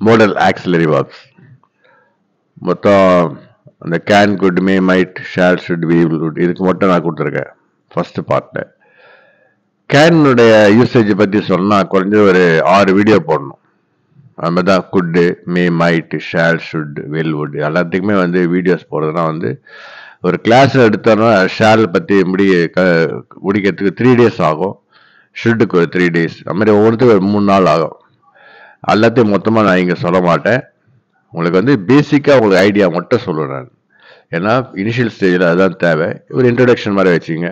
modal auxiliary verbs. மொத்தம் அந்த can could may might shall should will would இதுக்கு மட்டும் நான் கொடுத்துருக்கேன் ஃபர்ஸ்ட் பார்ட்டில். கேனுடைய யூசேஜ் பற்றி சொன்னால் குறைஞ்ச ஒரு 6 வீடியோ போடணும். அது மாதிரி தான் could, may, might, shall, should, will, would எல்லாத்துக்குமே வந்து வீடியோஸ் போடுறதுனா வந்து ஒரு கிளாஸில் எடுத்தோன்னா ஷேல் பற்றி முடிக்கிறதுக்கு 3 days ஆகும், ஷுட்டுக்கு ஒரு 3 days, அது மாதிரி ஒவ்வொருத்துக்கும் ஒரு 3 நாள் ஆகும். எல்லாத்தையும் மொத்தமாக நான் இங்கே சொல்ல மாட்டேன். உங்களுக்கு வந்து பேசிக்காக உங்களுக்கு ஐடியா மட்டும் சொல்லுவேன் நான். ஏன்னா இனிஷியல் ஸ்டேஜில் அதுதான் தேவை. ஒரு இன்ட்ரடக்ஷன் மாதிரி வச்சுங்க.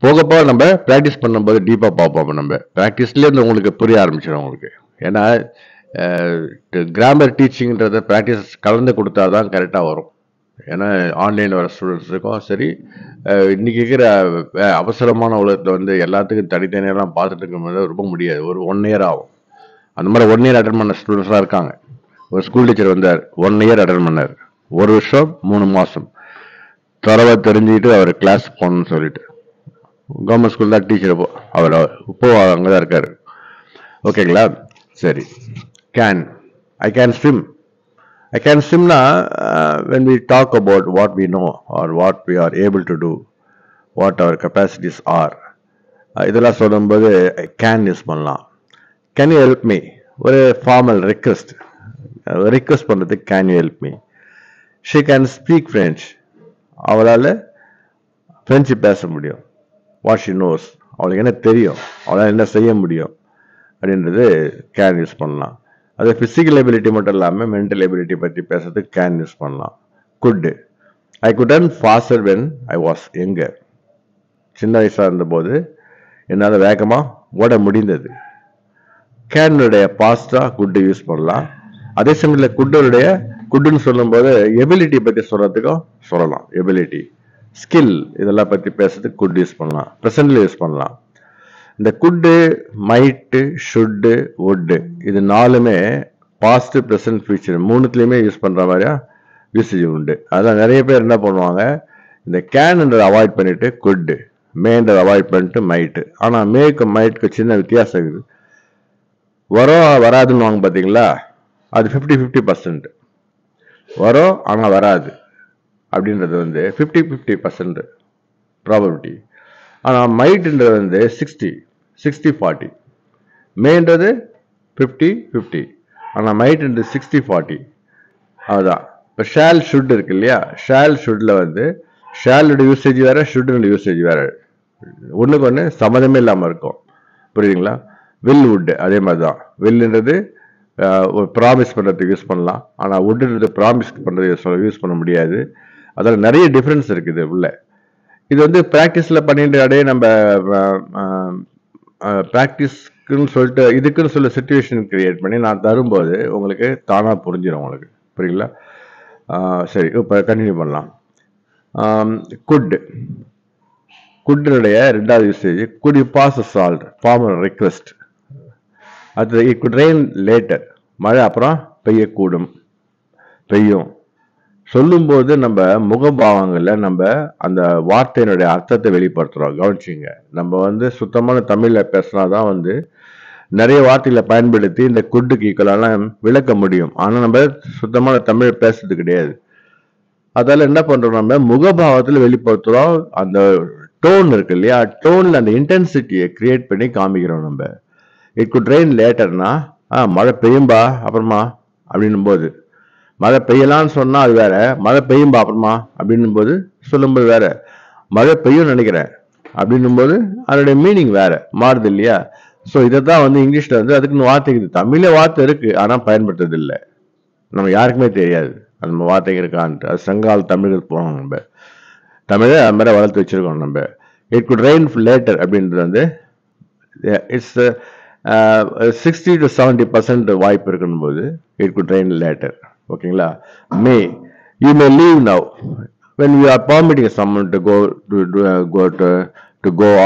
போக போக நம்ம ப்ராக்டிஸ் பண்ணும்போது டீப்பாக பார்ப்போம். நம்ம ப்ராக்டிஸ்லேருந்து உங்களுக்கு புரிய ஆரம்பிச்சிடும் உங்களுக்கு. ஏன்னா கிராமர் டீச்சிங்கிறத ப்ராக்டிஸ் கலந்து கொடுத்தா தான் கரெக்டாக வரும். ஏன்னா ஆன்லைன் வர ஸ்டூடெண்ட்ஸுக்கும் சரி, இன்னைக்கு இருக்கிற அவசரமான உலகத்தில் வந்து எல்லாத்துக்கும் தனித்தனியெல்லாம் பார்த்துட்டு இருக்கும்போது ரொம்ப முடியாது. ஒரு 1 year ஆகும். அந்த மாதிரி 1 year அட்டன் பண்ண ஸ்டூடெண்ட்ஸ்லாம் இருக்காங்க. ஒரு ஸ்கூல் டீச்சர் வந்தார், 1 year அட்டன் பண்ணார். 1 வருஷம் 3 மாதம் தரவா தெரிஞ்சுக்கிட்டு அவர் கிளாஸ் போகணும்னு சொல்லிட்டு கவர்மெண்ட் ஸ்கூல் தான் டீச்சர். அவர் இப்போ அங்கே தான் இருக்காரு. ஓகேங்களா? சரி. Can, I can swim. I can swim now when we talk about what we know or what we are able to do, what our capacities are. இதெல்லாம் சொல்லும்போது கேன் யூஸ் பண்ணலாம். கேன் யூ ஹெல்ப் மீ ஒரு formal request பண்ணுறதுக்கு can you help me. She can speak French. அவளால் French பேச முடியும். What she knows, அவளுக்கு என்ன தெரியும், அவளால் என்ன செய்ய முடியும் அப்படின்றது கேன் யூஸ் பண்ணலாம். அது ஃபிசிக்கல் எபிலிட்டி மட்டும் இல்லாமல் மென்டல் எபிலிட்டி பற்றி பேசுறதுக்கு கேன் யூஸ் பண்ணலாம். Could, I could run faster when I was younger. சின்ன வயசாக இருந்தபோது என்னால் வேகமாக ஓட முடிந்தது. கேனுடைய பாஸ்டாக குட்டு யூஸ் பண்ணலாம். அதே சமயத்தில் குட்டுன்னு சொல்லும்போது எபிலிட்டி பற்றி சொல்கிறதுக்கும் சொல்லலாம். எபிலிட்டி, ஸ்கில் இதெல்லாம் பற்றி பேசுறதுக்கு குட் யூஸ் பண்ணலாம். ப்ரெசன்ட்ல யூஸ் பண்ணலாம். இந்த குட்டு, மைட்டு, ஷுட்டு, வுட்டு இது 4மே பாஸ்ட், ப்ரெசன்ட், ஃபியூச்சர் 3த்துலேயுமே யூஸ் பண்ணுற மாதிரியா யூசேஜ் உண்டு. அதான் நிறைய பேர் என்ன பண்ணுவாங்க, இந்த கேன்ன்றதை அவாய்ட் பண்ணிட்டு குட்டு, மேன்றதை அவாய்ட் பண்ணிட்டு மைட்டு. ஆனால் மேக்கு மைட்டுக்கு சின்ன வித்தியாசம் இருக்குது. வரும் வராதுன்னு வாங்க பார்த்தீங்களா, அது 50-50%. வரும் ஆனால் வராது அப்படின்றது வந்து 50-50% ப்ராபபிலிட்டி. ஆனால் மைட்டுன்றது வந்து 60-40. மேன்றது 50-50. ஆனால் மைட்டுன்றது 60-40. அதுதான். இப்போ ஷேல் ஷுட் இருக்கு இல்லையா, ஷேல் ஷுட்ல வந்து ஷேலோட யூசேஜ் வேற, ஷுட்டோட யூசேஜ் வேற. ஒன்றுக்கு ஒன்று சம்மதமே இல்லாமல் இருக்கும். புரியுதுங்களா? வில், வுட் அதே மாதிரி தான். வில்லுன்றது ஒரு ப்ராமிஸ் பண்ணுறதுக்கு யூஸ் பண்ணலாம். ஆனால் வுட்டுன்றது ப்ராமிஸ் பண்ணுறது யூஸ் பண்ண முடியாது. அதில் நிறைய டிஃப்ரென்ஸ் இருக்குது உள்ள. இது வந்து ப்ராக்டிஸில் பண்ணிட்டு அப்படியே நம்ம ப்ராக்டிஸ்க்குன்னு சொல்லிட்டு இதுக்குன்னு சொல்ல சுச்சுவேஷன் கிரியேட் பண்ணி நான் தரும்போது உங்களுக்கு தானாக புரிஞ்சிடும் உங்களுக்கு. புரியுங்களா? சரி, இப்போ கண்டினியூ பண்ணலாம். குட்னுடைய 2வது usage could you pass a salt, formal request. அது இட் குட் ரெயின் லேட்டர், மழை அப்புறம் பெய்யும் சொல்லும்போது நம்ம முகபாவங்களில் நம்ம அந்த வார்த்தையினுடைய அர்த்தத்தை வெளிப்படுத்துகிறோம். கவனிச்சிங்க, நம்ம வந்து சுத்தமான தமிழில் பேசினாதான் வந்து நிறைய வார்த்தைகளை பயன்படுத்தி இந்த குட்டுக்கு ஈக்குவலான விளக்க முடியும். ஆனால் நம்ம சுத்தமான தமிழ் பேசுறது கிடையாது. அதால என்ன பண்றோம், நம்ம முகபாவத்தில் வெளிப்படுத்துகிறோம். அந்த டோன் இருக்கு இல்லையா, டோன்ல அந்த இன்டென்சிட்டியை கிரியேட் பண்ணி காமிக்கிறோம். நம்ம இட் குட் ரெயின் லேட்டர்னா மழை பெய்யும்பா அப்புறமா அப்படின்னும் போது, மழை பெய்யலான்னு சொன்னா அது வேற, மழை பெய்யும்பா அப்புறமா அப்படின்னும் போது சொல்லும்போது வேற, மழை பெய்யும் நினைக்கிறேன் அப்படின்னும் போது அதனுடைய மீனிங் வேற மாறுது இல்லையா. ஸோ இதை தான் வந்து இங்கிலீஷ்ல வந்து அதுக்குன்னு வார்த்தை இருக்குது. தமிழ்ல வார்த்தை இருக்கு, ஆனால் பயன்படுத்துறது இல்லை. நம்ம யாருக்குமே தெரியாது அந்த வார்த்தைக்கு இருக்கான்ட்டு. அது சங்கால தமிழுக்கு போனோம். நம்ம தமிழை அது மாதிரி வளர்த்து வச்சிருக்கோம். நம்ம இட் குட் ரெயின் லேட்டர் அப்படின்றது வந்து இட்ஸ் 60-70% வாய்ப்பு இருக்குன்னு போது இட் குட் ரெயின் லேட்டர். ஓகேங்களா? May, you may leave now. when we are permitting someone to go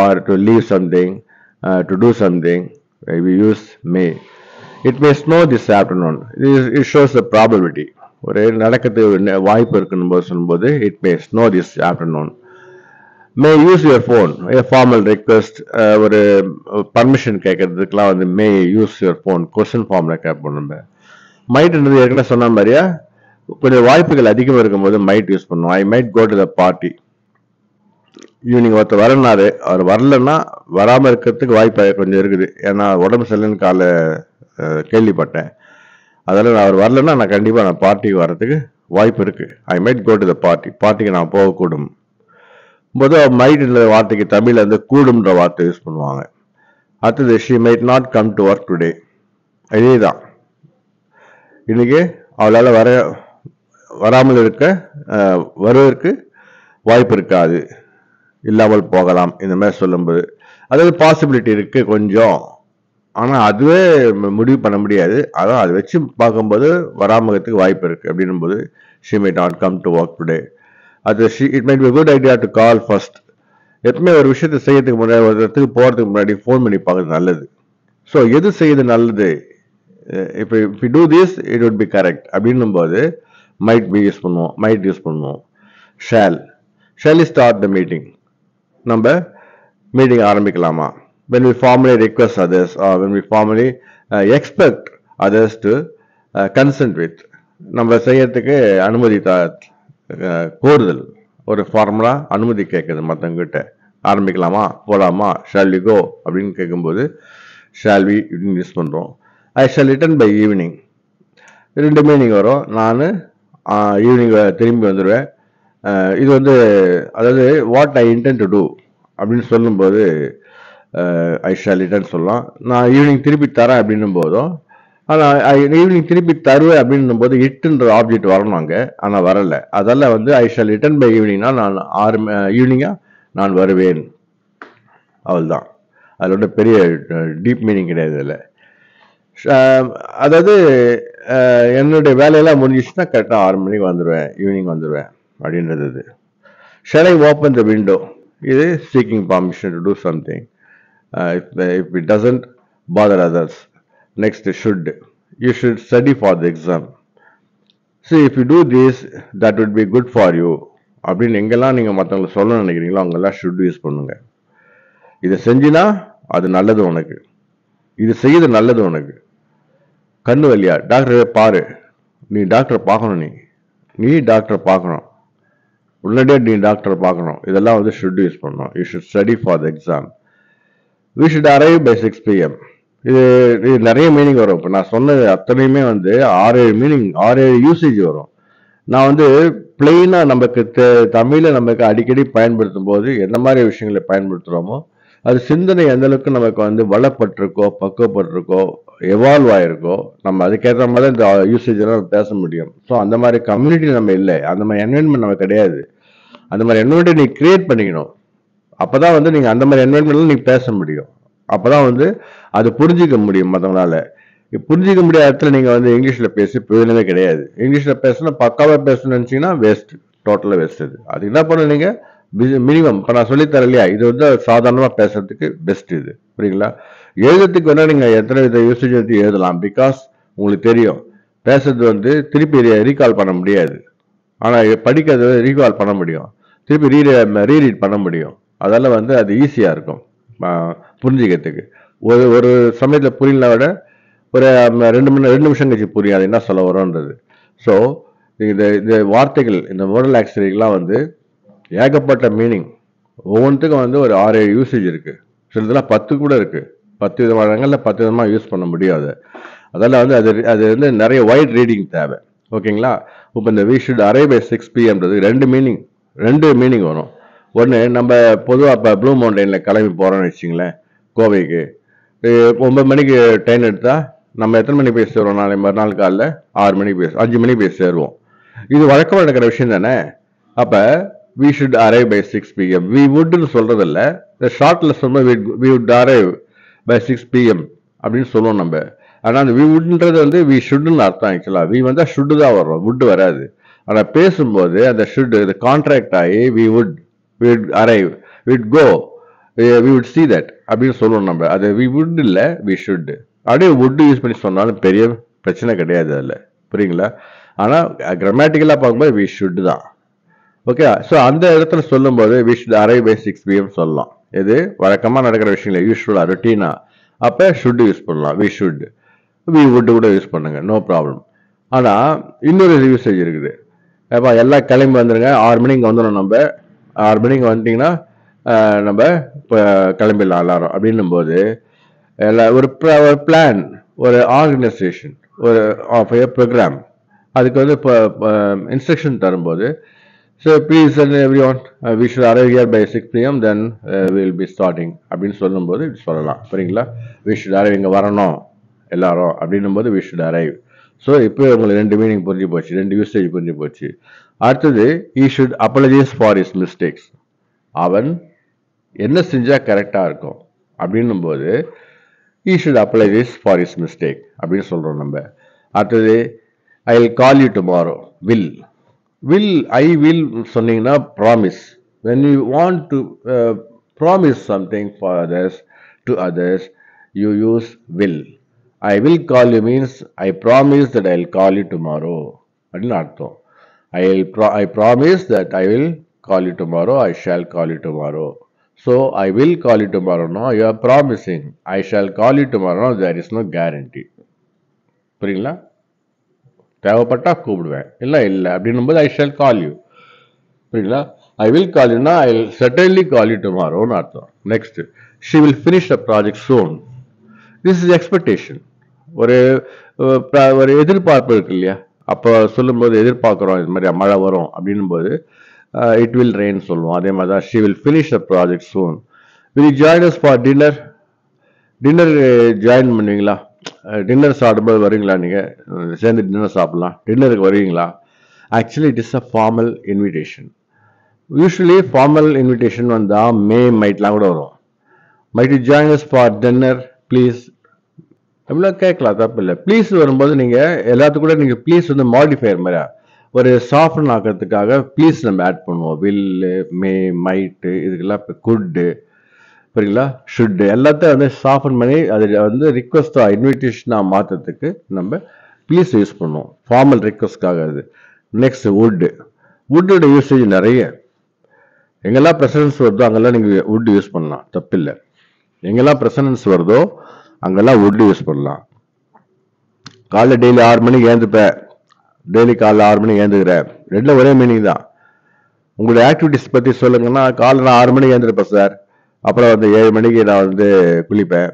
or to leave something, to do something, we use may. It may snow this afternoon. It shows the probability. ஒரு நடக்கிறதுக்கு வாய்ப்பு இருக்குன்னு போது சொல்லும்போது it may snow this afternoon. may use your phone, a formal request, ஒரு permission கேட்கறதுக்குலாம் வந்து may use your phone question ஃபார்ம்ல கேட்போம். நம்ம மைட்ன்றது ஏற்கனவே சொன்ன மாதிரியா கொஞ்சம் வாய்ப்புகள் அதிகமாக இருக்கும்போது மைட் யூஸ் பண்ணுவோம். I might go to the party. Evening ஒருத்தர் வரனாரு, அவர் வரலன்னா வராமல் இருக்கிறதுக்கு வாய்ப்பு கொஞ்சம் இருக்குது. ஏன்னா உடம்பு சரியில்லைன்னு காலை கேள்விப்பட்டேன். அதெல்லாம் அவர் வரலன்னா நான் கண்டிப்பாக நான் பார்ட்டிக்கு வர்றதுக்கு வாய்ப்பு இருக்கு. I might go to the party. பார்ட்டிக்கு நான் போகக்கூடும். பொதுவாக மைட்ன்ற வார்த்தைக்கு தமிழில் வந்து கூடும்ன்ற வார்த்தை யூஸ் பண்ணுவாங்க. அடுத்தது she might not come to work today. இதே தான், இன்னைக்கு அவளால் வராமல் இருக்க வருவதற்கு வாய்ப்பு இருக்காது, இல்லாமல் போகலாம். இந்த மாதிரி சொல்லும்போது அதாவது பாசிபிலிட்டி இருக்கு கொஞ்சம், ஆனால் அதுவே முடிவு பண்ண முடியாது. அதான் அதை வச்சு பார்க்கும்போது வராமகிறதுக்கு வாய்ப்பு இருக்கு அப்படின்னும் போது she might not come to work today. அது it might be good idea to call first. எப்பவுமே ஒரு விஷயத்தை செய்யறதுக்கு முன்னாடி, ஒரு இடத்துக்கு போகிறதுக்கு முன்னாடி ஃபோன் பண்ணி பார்க்கறது நல்லது. ஸோ எது செய்யுது நல்லது, இப்போ if you do this it would be correct அப்படின்னும் போது மைட் பி யூஸ் பண்ணுவோம், மைட் யூஸ் பண்ணுவோம். Shall start the meeting. நம்ம மீட்டிங் ஆரம்பிக்கலாமா? when we formally request others or when we formally expect others to consent with, நம்ம செய்யறதுக்கு அனுமதி கோருதல், ஒரு ஃபார்முலா அனுமதி கேட்குது மற்றவங்கிட்ட. ஆரம்பிக்கலாமா, போகலாமா, ஷால் வி கோ அப்படின்னு கேட்கும்போது ஷால் வி யூஸ் பண்ணுறோம். I shall return by evening. ரெண்டு மீனிங் வரும். நான் ஈவினிங் திரும்பி வந்துடுவேன். இது வந்து அதாவது what I intend to do அப்படின்னு சொல்லும்போது ஐ ஷால் ரிட்டர்ன் சொல்லலாம். நான் ஈவினிங் திருப்பி தரேன் அப்படின்னும் போதும், ஆனால் ஈவினிங் திருப்பி தருவேன் அப்படின்னும் போது இட்டுன்ற ஆப்ஜெக்ட் வரணும் அங்கே, ஆனால் வரலை. அதெல்லாம் வந்து ஐ ஷால் ரிட்டர்ன் பை ஈவினிங்னா நான் ஈவினிங்காக நான் வருவேன், அவள்தான். அதோட பெரிய டீப் மீனிங் கிடையாது இல்லை. அதாவது என்னுடைய வேலையெல்லாம் முடிஞ்சிச்சுன்னா கரெக்டாக 6 மணிக்கு வந்துடுவேன், ஈவினிங் வந்துடுவேன் அப்படின்றது. Shall I open the window, இது seeking permission to do something. if it doesn't bother others. Next, you should study for the exam. See, if you do this, that would be good for you அப்படின்னு எங்கெல்லாம் நீங்கள் மற்றவங்களை சொல்ல நினைக்கிறீங்களோ அங்கெல்லாம் should use பண்ணுங்க. இதை செஞ்சினா அது நல்லது உனக்கு, இது செய்யுது நல்லது உனக்கு. கண்ணு வலியா, டாக்டரை பாரு, நீ டாக்டரை பார்க்கணும், நீ டாக்டரை பார்க்கணும், உடனடியாக நீ டாக்டரை பார்க்கணும். இதெல்லாம் வந்து ஷுட் யூஸ் பண்ணணும். You should study for the exam. we should arrive by 6 p.m. இது நிறைய மீனிங் வரும். இப்போ நான் சொன்னது அத்தனையுமே வந்து 6-7 மீனிங், 6-7 யூசேஜ் வரும். நான் வந்து பிளெயினாக நமக்கு தமிழில் நமக்கு அடிக்கடி பயன்படுத்தும் போது எந்த மாதிரி விஷயங்களை பயன்படுத்துகிறோமோ அது சிந்தனை எந்த அளவுக்கு நமக்கு வந்து வளப்பட்டிருக்கோ, பக்குவப்பட்டிருக்கோ, எவால்வ் ஆகிருக்கோ, நம்ம அதுக்கேற்ற மாதிரி இந்த யூசேஜெல்லாம் பேச முடியும். ஸோ அந்த மாதிரி கம்யூனிட்டி நம்ம இல்லை, அந்த மாதிரி என்வரன்மெண்ட் நம்ம கிடையாது. அந்த மாதிரி என்வரன்மெண்ட்டை நீ கிரியேட் பண்ணிக்கணும். அப்போதான் வந்து நீங்கள் அந்த மாதிரி என்வரன்மெண்ட்ல நீங்கள் பேச முடியும். அப்போதான் வந்து அது புரிஞ்சிக்க முடியும் மற்றவங்களால. புரிஞ்சிக்க முடியாத இடத்துல நீங்கள் வந்து இங்கிலீஷில் பேசி பிரயோஜனமே கிடையாது. இங்கிலீஷில் பேசணும், பக்காவாக பேசணும்னு நினச்சிங்கன்னா வேஸ்ட், டோட்டலாக வேஸ்ட். அது என்ன பண்ண நீங்கள் மினிமம் இப்போ நான் சொல்லித்தரேன் இல்லையா, இது வந்து சாதாரணமாக பேசுறதுக்கு பெஸ்ட். இது புரியுங்களா? எழுதுறதுக்கு வேணால் நீங்கள் எத்தனை வித யூசேஜ் எடுத்து எழுதலாம். பிகாஸ் உங்களுக்கு தெரியும் பேசுறது வந்து திருப்பி ரீகால் பண்ண முடியாது. ஆனால் படிக்கிறது ரீகால் பண்ண முடியும், திருப்பி ரீரீட் பண்ண முடியும். அதெல்லாம் வந்து அது ஈஸியாக இருக்கும் புரிஞ்சிக்கிறதுக்கு. ஒரு சமயத்தில் புரியல விட ஒரு 2 நிமிஷம் கழிச்சு புரியும் அது என்ன சொல்ல வரோன்றது. ஸோ இந்த வார்த்தைகள், இந்த மோரல் ஆக்சிரியெல்லாம் வந்து ஏகப்பட்ட மீனிங், ஒவ்வொன்றுத்துக்கும் வந்து ஒரு 6-7 யூசேஜ் இருக்குது. சிலதெல்லாம் 10 கூட இருக்குது. 10 விதமான இடங்களில் 10 விதமாக யூஸ் பண்ண முடியாது. அதெல்லாம் வந்து அது வந்து நிறைய வைட் ரீடிங் தேவை. ஓகேங்களா? இப்போ இந்த we should arrive by 6 p.m. ரெண்டு மீனிங் வரும். ஒன்று, நம்ம பொதுவாக இப்போ ப்ளூ மவுண்டனில் கிளம்பி போகிறோம்னு வச்சிங்களேன், கோவைக்கு 9 மணிக்கு ட்ரெயின் எடுத்தால் நம்ம எத்தனை மணிக்கு போய் சேருவோம்? நாளை மறுநாள் காலைல 6 மணிக்கு 5 மணிக்கு போய் சேருவோம். இது வழக்கமாக நடக்கிற விஷயம் தானே. அப்போ we should arrive by 6 p.m. we would சொல்றதில்ல, இந்த ஷார்ட்ல சொல்லும்போது we would arrive by 6 p.m. அப்படின்னு சொல்லுவோம் நம்ம. ஆனால் அந்த we wouldன்றது வந்து we shouldன்னு அர்த்தம். ஆக்சுவலாக we வந்தால் should தான் வரும், would வராது. ஆனால் பேசும்போது அந்த should இது கான்ட்ராக்ட் ஆகி we would arrive, we would go, we would see that அப்படின்னு சொல்லுவோம் நம்ம. அது we would இல்லை, we should. அப்படியே would யூஸ் பண்ணி சொன்னாலும் பெரிய பிரச்சனை கிடையாது அதில், புரியுங்களா? ஆனால் கிராமட்டிக்கலாக பார்க்கும்போது we should தான். ஓகே, ஸோ அந்த இடத்துல சொல்லும்போது we should arrive by 6 p.m. சொல்லலாம். இது வழக்கமாக நடக்கிற விஷயம் இல்லை, யூஸ்வலாக ரொட்டீனா. அப்போ should யூஸ் பண்ணலாம், we should. we would கூட யூஸ் பண்ணுங்க, நோ ப்ராப்ளம். ஆனால் இன்னொரு யூசேஜ் இருக்குது. அப்போ எல்லாம் கிளம்பி வந்துடுங்க, 6 மணிக்கு வந்துடும். நம்ம 6 மணிக்கு வந்துட்டிங்கன்னா நம்ம இப்போ கிளம்பிடலாம் எல்லாரும் அப்படின்னும் போது ஒரு பிளான், ஒரு ஆர்கனைசேஷன், ஒரு ப்ரோக்ராம், அதுக்கு வந்து இப்போ இன்ஸ்ட்ரக்ஷன் தரும்போது, so please everyone we should arrive here by 6 PM, then will be starting அப்படின்னு சொல்லும்போது சொல்லலாம். சரிங்களா? வி ஷுட் அரைவ், இங்கே வரணும் எல்லாரும் அப்படின்னும் போது வி ஷுட் அரைவ். ஸோ இப்போ உங்களுக்கு 2 மீனிங் புரிஞ்சு போச்சு, 2 யூசேஜ் புரிஞ்சு போச்சு. அடுத்தது, he should apologize for his mistakes. அவன் என்ன செஞ்சால் கரெக்டாக இருக்கும் அப்படின்னும் போது he should apologize for his mistake அப்படின்னு சொல்கிறோம் நம்ம. அடுத்தது, I will call you tomorrow. I will சொன்னீங்கன்னா promise. When you want to promise something for others, to others, you use will. I will call you means I promise that I will call you tomorrow அப்படின்னு அர்த்தம். I promise that I will call you tomorrow, I shall call you tomorrow. So I will call you tomorrow, no, you are promising. I shall call you tomorrow, there is no guarantee. புரியுங்களா? தேவைப்பட்டா கூப்பிடுவேன், இல்லை அப்படின்னும் போது I shall call you. புரியுங்களா? I will call you, I will certainly call you tomorrow ன்னு அர்த்தம். Next, she will finish the project soon. This is expectation. ஒரு எதிர்பார்ப்பு இருக்கு இல்லையா? அப்போ சொல்லும்போது எதிர்பார்க்குறோம் இது மாதிரி மழை வரும் அப்படின்னும் போது இட் வில் ரெயின் சொல்லுவோம். அதே மாதிரி தான், she will finish the project soon. Will you join us for dinner? Dinner join பண்ணுவீங்களா? டின்னர் சாப்பிடும்போது வருவீங்களா? நீங்கள் சேர்ந்து டின்னர் சாப்பிடலாம், டின்னருக்கு வருவீங்களா? Actually it is a formal invitation. Usually formal invitation வந்தால் மைட்லாம் கூட வரும். Might you join us for dinner please அப்படின்னா கேட்கலாம், தப்பு இல்லை. ப்ளீஸ் வரும்போது நீங்கள் எல்லாத்துக்கும் கூட நீங்கள் ப்ளீஸ் வந்து மாடிஃபையர் மாதிரி ஒரு சாஃப்டன் ஆக்கிறதுக்காக ப்ளீஸ் நம்ம ஆட் பண்ணுவோம். வில்லு, மைட்டு, இதுக்கெல்லாம் இப்போ குட்டு, புரியுங்களா, ஷுட்டு, எல்லாத்தையும் வந்து சாஃப்டன் பண்ணி அதில் வந்து ரிக்வஸ்டாக இன்விடேஷனாக மாற்றுறதுக்கு நம்ம ப்ளீஸ் யூஸ் பண்ணுவோம், ஃபார்மல் ரிக்வஸ்ட்காக. அது நெக்ஸ்ட், வுட்டோட யூசேஜ் நிறைய. எங்கெல்லாம் ப்ரெசனன்ஸ் வருதோ அங்கெல்லாம் நீங்கள் வுட் யூஸ் பண்ணலாம், தப்பில்லை. எங்கெல்லாம் ப்ரெசனன்ஸ் வருதோ அங்கெல்லாம் வுட் யூஸ் பண்ணலாம். காலைல டெய்லி 6 மணிக்கு ஏந்துப்பேன், டெய்லி காலைல 6 மணிக்கு ஏந்துக்கிறேன், ரெண்டும் ஒரே மீனிங் தான். உங்களுடைய ஆக்டிவிட்டிஸ் பற்றி சொல்லுங்கன்னா, காலைல நான் 6 மணிக்கு ஏந்துருப்பேன் சார், அப்புறம் வந்து 7 மணிக்கு நான் வந்து குளிப்பேன்,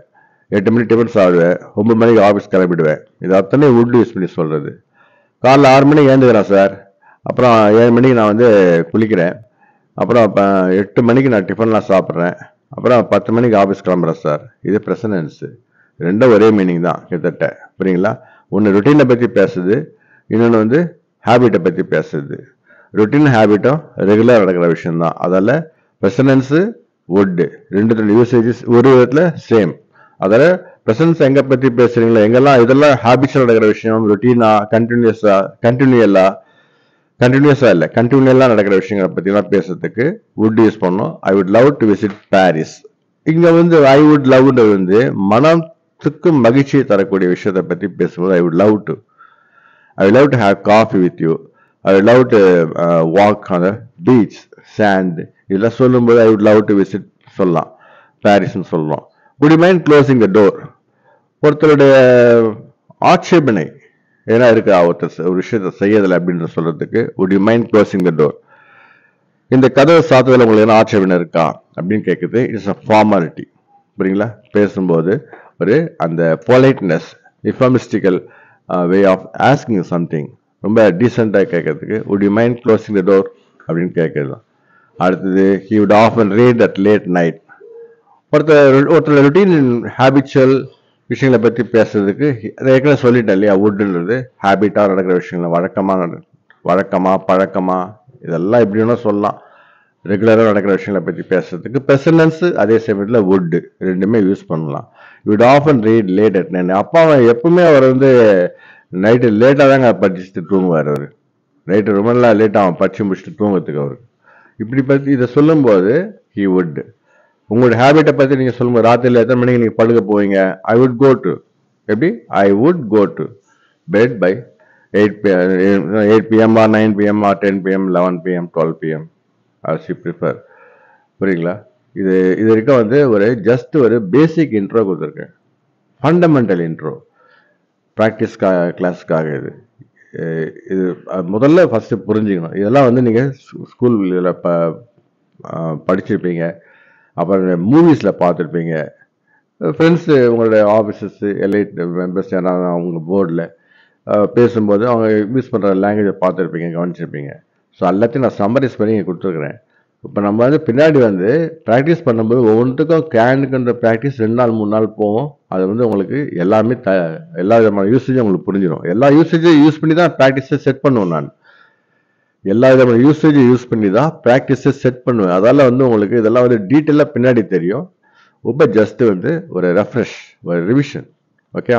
8 மணிக்கு டிஃபன் சாப்பிடுவேன், 9 மணிக்கு ஆஃபீஸ் கிளம்பிடுவேன். இது அத்தனை வுட் யூஸ் பண்ணி சொல்கிறது. காலைல 6 மணிக்கு ஏந்துக்கிறேன் சார், அப்புறம் 7 மணிக்கு நான் வந்து குளிக்கிறேன், அப்புறம் 8 மணிக்கு நான் டிஃபன்லாம் சாப்பிட்றேன், அப்புறம் 10 மணிக்கு ஆஃபீஸ் கிளம்புறேன் சார். இது ப்ரெசனன்ஸு. ரெண்டும் ஒரே மீனிங் தான் கிட்டத்தட்ட, புரியுங்களா? ஒன்று ருட்டீனை பற்றி பேசுது, இன்னொன்று வந்து ஹேபிட்டை பற்றி பேசுது. ருட்டீன் ஹேபிட்டும் ரெகுலர் நடக்கிற விஷயம்தான். அதால் ப்ரெசனன்ஸு, வுட்டு, ரெண்டு யூசேஜஸ் ஒரு விதத்தில் சேம். அதால் ப்ரெசன்ஸ் எங்கே பற்றி பேசுகிறீங்களோ, எங்கெல்லாம் இதெல்லாம் ஹேபிட்ஸில் நடக்கிற விஷயம், ருட்டீனாக, கண்டினியூஸாக இல்லை, கண்டினியூலாம் நடக்கிற விஷயங்களை பற்றிலாம் பேசுறதுக்கு வுட் யூஸ் பண்ணோம். ஐ would love to visit Paris. இங்கே வந்து ஐ வுட் லவ்ன்றது வந்து மனத்துக்கு மகிழ்ச்சியை தரக்கூடிய விஷயத்தை பற்றி பேசும்போது I would love to have coffee with you, I would love to walk on the beach, sand, இதெல்லாம் சொல்லும்போது I would love to visit சொல்லலாம், பாரிஸ்ன்னு சொல்லலாம். Could you mind closing the door? ஒருத்தருடைய ஆட்சேபனை ஏன்னா இருக்கு, ஒருத்தர் ஒரு விஷயத்தை செய்யதில்லை அப்படின்னு சொல்றதுக்கு would you mind closing the door? இந்த கதவை சாத்துவதில் உங்களுக்கு என்ன ஆட்சேபனை இருக்கா அப்படின்னு கேட்குது. இட்ஸ் அ ஃபார்மாலிட்டி, புரியுங்களா? பேசும்போது ஒரு அந்த பொலைட்னஸ், இன்ஃபார்மிஸ்டிக்கல் வே ஆஃப் ஆஸ்கிங் சம்திங், ரொம்ப டீசெண்டாக கேட்கறதுக்கு would you mind closing the door அப்படின்னு கேட்குறது. அடுத்தது, he would often read at late night. ஒருத்தர் ருட்டீன் ஹேபிச்சுவல் விஷயங்களை பற்றி பேசுறதுக்கு ஏற்கனவே சொல்லிட்டேன் இல்லையா? வுட்ன்றது ஹேபிட்டாக நடக்கிற விஷயங்கள், வழக்கமா பழக்கமா, இதெல்லாம் எப்படி வேணா சொல்லலாம். ரெகுலராக நடக்கிற விஷயங்களை பற்றி பேசுறதுக்கு ப்ரெசனன்ஸ், அதே சமயத்தில் வுட்டு, ரெண்டுமே யூஸ் பண்ணலாம். Would often read late at night. அப்பா எப்பவுமே அவர் வந்து நைட்டு லேட்டாக தாங்க படிச்சுட்டு தூங்குவார். அவர் நைட்டு ரொம்ப நாள் லேட்டாக அவன் படிச்சு முடிச்சுட்டு தூங்குறதுக்கு அவருக்கு. இப்படி பற்றி இதை சொல்லும்போது ஹி வுட். உங்களோட ஹேபிட்டை பற்றி நீங்கள் சொல்லும்போது, ராத்திரியில் எத்தனை மணிக்கு நீங்கள் படுக்க போவீங்க? I would go to bed by 8 PM or 9 PM or 10 PM, 11 PM, 12 PM as you prefer. புரியுங்களா? இது வரைக்கும் வந்து ஜஸ்ட் ஒரு பேசிக் இன்ட்ரோ கொடுத்துருக்கேன், ஃபண்டமெண்டல் இன்ட்ரோ, ப்ராக்டிஸ் கிளாஸ்க்காக. இது இது முதல்ல ஃபர்ஸ்ட் புரிஞ்சுக்கணும். இதெல்லாம் வந்து நீங்க ஸ்கூல் இதில் படிச்சிருப்பீங்க, அப்புறம் மூவிஸ்ல பார்த்துருப்பீங்க, ஃப்ரெண்ட்ஸு உங்களுடைய ஆஃபீஸஸ் எலைட் மெம்பர்ஸ் யாராவது அவங்க போர்டில் பேசும்போது அவங்க யூஸ் பண்ணுற லாங்குவேஜை பார்த்துருப்பீங்க, கவனிச்சிருப்பீங்க. ஸோ எல்லாத்தையும் நான் சம்மரைஸ் பண்ணி இங்கே கொடுத்துருக்குறேன். இப்போ நம்ம வந்து பின்னாடி வந்து ப்ராக்டிஸ் பண்ணும்போது ஒவ்வொன்றுக்கும் கேனுக்குன்ற ப்ராக்டிஸ் 2 நாள் 3 நாள் போகும். அது வந்து உங்களுக்கு எல்லாமே எல்லா விதமான யூசேஜும் உங்களுக்கு புரிஞ்சிடும். எல்லா யூசேஜையும் யூஸ் பண்ணி தான் ப்ராக்டிஸை செட் பண்ணுவேன் நான். எல்லா விதமான யூசேஜை யூஸ் பண்ணி தான் ப்ராக்டிஸை செட் பண்ணுவேன். அதால வந்து உங்களுக்கு இதெல்லாம் வந்து டீட்டெயிலாக பின்னாடி தெரியும். ரொம்ப ஜஸ்ட் வந்து ஒரு ரெஃப்ரெஷ், ஒரு ரிவிஷன். ஓகே.